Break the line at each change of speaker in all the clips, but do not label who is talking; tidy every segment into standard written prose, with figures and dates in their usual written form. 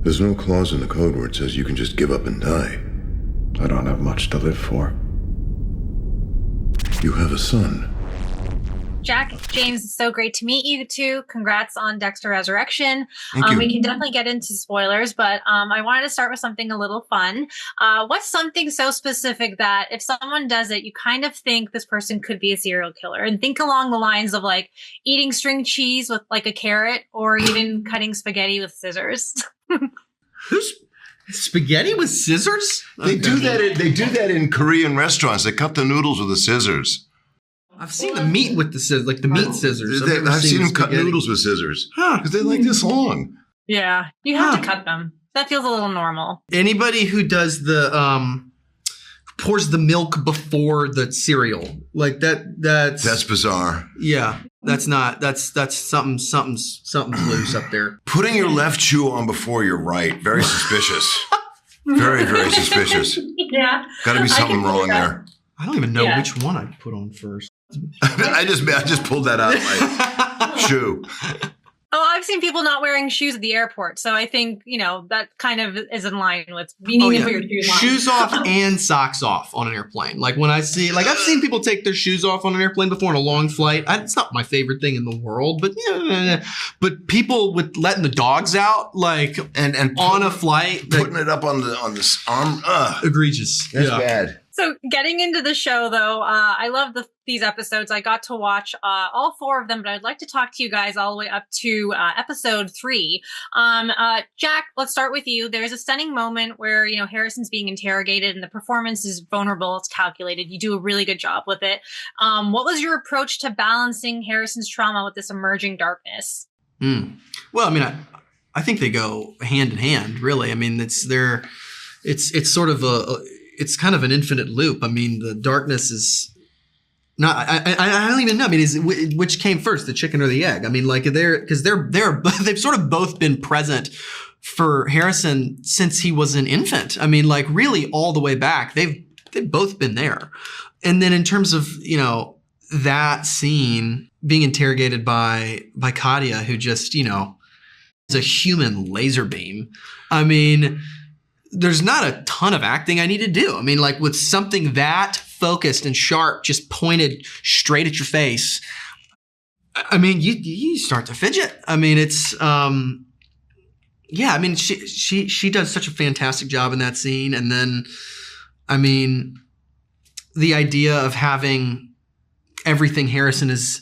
There's no clause in the code where it says you can just give up and die.
I don't have much to live for.
You have a son.
Jack, James, it's so great to meet you two. Congrats on Dexter Resurrection.
Thank you.
We can definitely get into spoilers, but I wanted to start with something a little fun. What's something so specific that if someone does it, you kind of think this person could be a serial killer? And think along the lines of like eating string cheese with like a carrot or even cutting spaghetti with scissors.
Who's spaghetti with scissors?
They do that in Korean restaurants. They cut the noodles with the scissors.
I've seen the meat with the scissors, like the meat scissors.
I've seen them cut noodles with scissors because they're like this long.
Yeah, you have to cut them. That feels a little normal.
Anybody who does the pours the milk before the cereal, like that's
bizarre.
Yeah, that's something's loose up there.
Putting your left shoe on before your right, very suspicious. Very, very suspicious.
Yeah,
got to be something wrong there.
I don't even know which one I put on first.
I just pulled that out of my shoe.
Oh, I've seen people not wearing shoes at the airport, so I think that kind of is in line with needing to put your shoes on.
Shoes off and socks off on an airplane. Like when I see, I've seen people take their shoes off on an airplane before on a long flight. It's not my favorite thing in the world, but but people with letting the dogs out, and on a flight,
putting it up on the arm,
egregious.
That's bad.
So getting into the show, though, I love these episodes. I got to watch all 4 of them, but I'd like to talk to you guys all the way up to episode 3. Jack, let's start with you. There's a stunning moment where, Harrison's being interrogated and the performance is vulnerable. It's calculated. You do a really good job with it. What was your approach to balancing Harrison's trauma with this emerging darkness?
Well, I think they go hand in hand, really. It's sort of it's kind of an infinite loop. The darkness is not. I don't even know. Which came first, the chicken or the egg? They've sort of both been present for Harrison since he was an infant. Really all the way back. They've both been there. And then in terms of that scene being interrogated by Kadia, who just is a human laser beam. There's not a ton of acting I need to do. With something that focused and sharp, just pointed straight at your face, you start to fidget. She does such a fantastic job in that scene. And then, the idea of having everything Harrison is,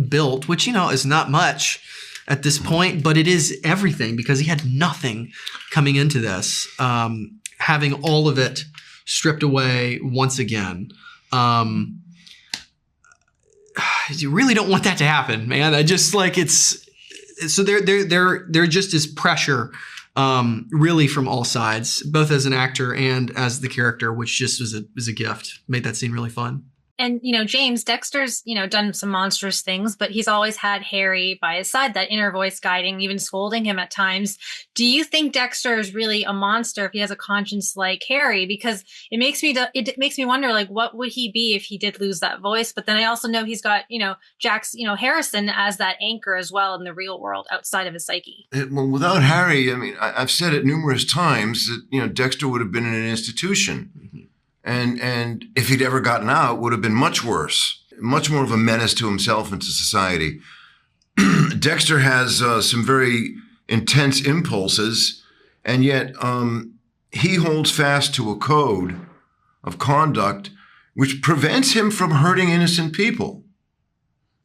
built, which, is not much at this point, but it is everything because he had nothing coming into this. Having all of it stripped away once again. You really don't want that to happen, man. I just so there just is pressure, really from all sides, both as an actor and as the character, which just was a gift. Made that scene really fun.
And, James, Dexter's, done some monstrous things, but he's always had Harry by his side, that inner voice guiding, even scolding him at times. Do you think Dexter is really a monster if he has a conscience like Harry? Because it makes me wonder, what would he be if he did lose that voice? But then I also know he's got, Jack's, Harrison as that anchor as well in the real world outside of his psyche.
Well, without Harry, I've said it numerous times that, Dexter would have been in an institution. Mm-hmm. And if he'd ever gotten out, would have been much worse, much more of a menace to himself and to society. Dexter has some very intense impulses, and yet he holds fast to a code of conduct which prevents him from hurting innocent people.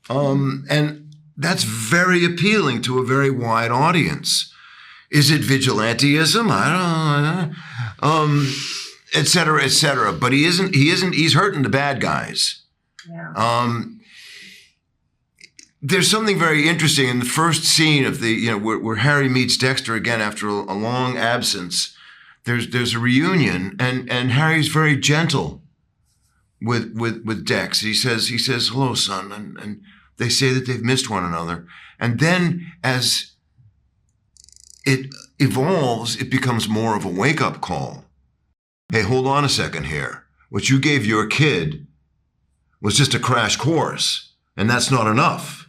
And that's very appealing to a very wide audience. Is it vigilantism? I don't know. Et cetera, et cetera. But he isn't, he's hurting the bad guys. Yeah. There's something very interesting in the first scene of where Harry meets Dexter again after a long absence. There's a reunion and Harry's very gentle with Dex. He says, hello, son. And they say that they've missed one another. And then as it evolves, it becomes more of a wake-up call. Hey, hold on a second here. What you gave your kid was just a crash course, and that's not enough.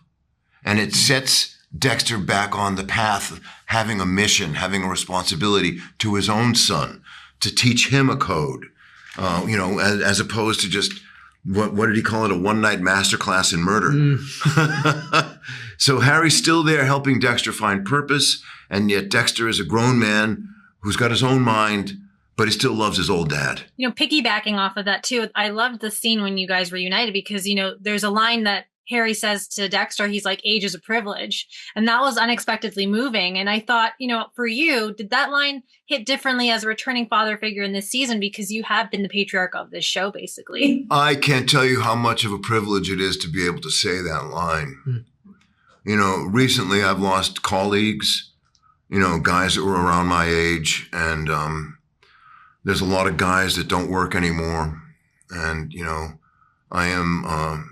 And it sets Dexter back on the path of having a mission, having a responsibility to his own son, to teach him a code, as opposed to just, what did he call it? A one-night masterclass in murder. So Harry's still there helping Dexter find purpose, and yet Dexter is a grown man who's got his own mind, but he still loves his old dad.
Piggybacking off of that too, I loved the scene when you guys reunited because, there's a line that Harry says to Dexter, he's like, age is a privilege. And that was unexpectedly moving. And I thought, for you, did that line hit differently as a returning father figure in this season? Because you have been the patriarch of this show, basically.
I can't tell you how much of a privilege it is to be able to say that line. Recently I've lost colleagues, guys that were around my age. And there's a lot of guys that don't work anymore. And, I am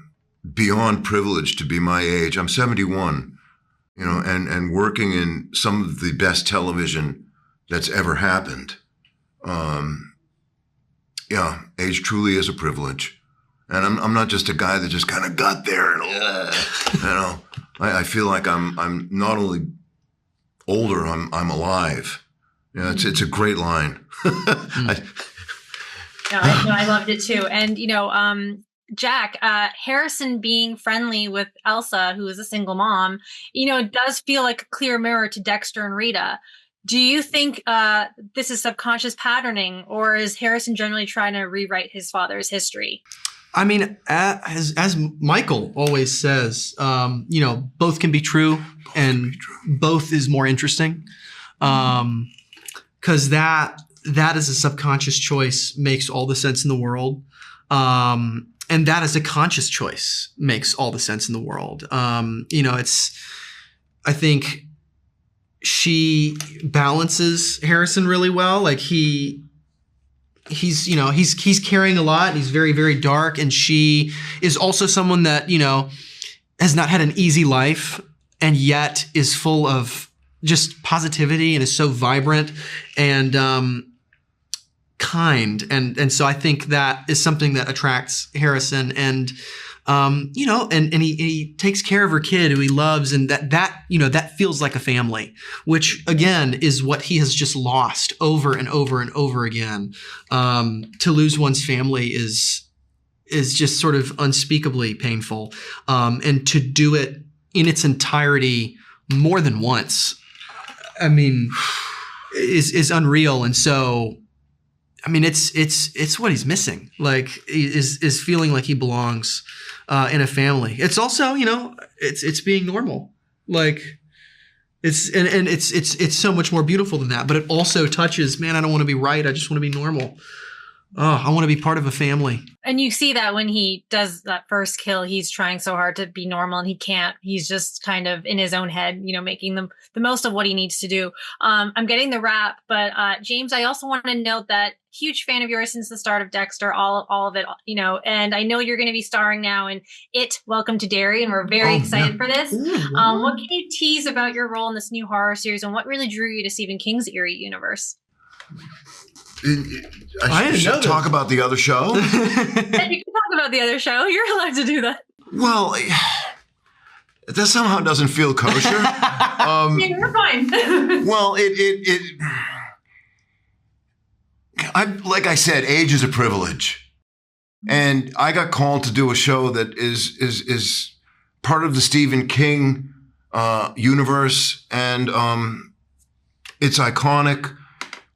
beyond privileged to be my age. I'm 71, and working in some of the best television that's ever happened. Age truly is a privilege. And I'm not just a guy that just kind of got there and I feel like I'm not only older, I'm alive. It's a great line.
I loved it too. And Jack, Harrison being friendly with Elsa, who is a single mom, does feel like a clear mirror to Dexter and Rita. Do you think this is subconscious patterning, or is Harrison generally trying to rewrite his father's history?
I mean, as Michael always says, both can be true, and both is more interesting, because that is a subconscious choice, makes all the sense in the world. And that as a conscious choice makes all the sense in the world. I think she balances Harrison really well. Like he's carrying a lot and he's very, very dark. And she is also someone that, has not had an easy life and yet is full of just positivity and is so vibrant and, kind. And so I think that is something that attracts Harrison and, and he takes care of her kid who he loves. And that feels like a family, which again is what he has just lost over and over and over again. To lose one's family is just sort of unspeakably painful. And to do it in its entirety more than once, I mean, is unreal. And so, I mean, it's what he's missing. Like, is feeling like he belongs in a family. It's also, it's being normal. Like, it's so much more beautiful than that. But it also touches, man, I don't want to be right. I just want to be normal. Oh, I want to be part of a family.
And you see that when he does that first kill, he's trying so hard to be normal and he can't. He's just kind of in his own head, making the most of what he needs to do. I'm getting the wrap, but James, I also want to note that huge fan of yours since the start of Dexter, all of it, and I know you're going to be starring now in It, Welcome to Derry, and we're very excited for this. What can you tease about your role in this new horror series and what really drew you to Stephen King's eerie universe?
I should talk about the other show.
You can talk about the other show. You're allowed to do that. Well,
that somehow doesn't feel kosher.
You're fine.
Well, like I said, age is a privilege, and I got called to do a show that is part of the Stephen King universe, and it's iconic.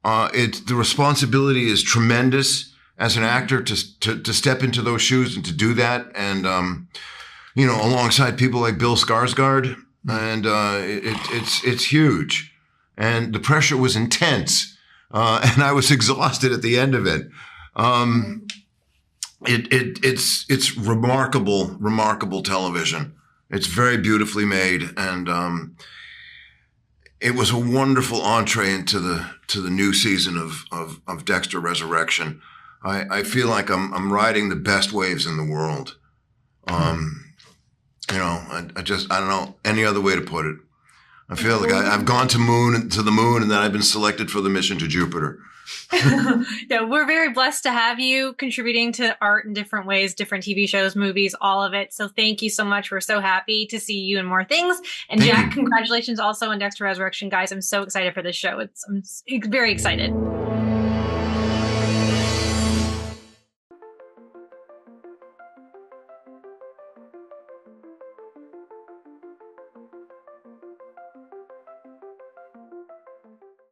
The responsibility is tremendous as an actor to step into those shoes and to do that. And, alongside people like Bill Skarsgård, and it's huge. And the pressure was intense. And I was exhausted at the end of it. It's remarkable television. It's very beautifully made. And, it was a wonderful entree into the new season of Dexter Resurrection. I feel like I'm riding the best waves in the world. I don't know any other way to put it. I feel like I've gone to the moon, and then I've been selected for the mission to Jupiter.
Yeah, we're very blessed to have you contributing to art in different ways, different TV shows, movies, all of it. So thank you so much. We're so happy to see you in more things. And
Thank
Jack,
you.
congratulations also on Dexter Resurrection, guys. I'm so excited for this show. I'm very excited.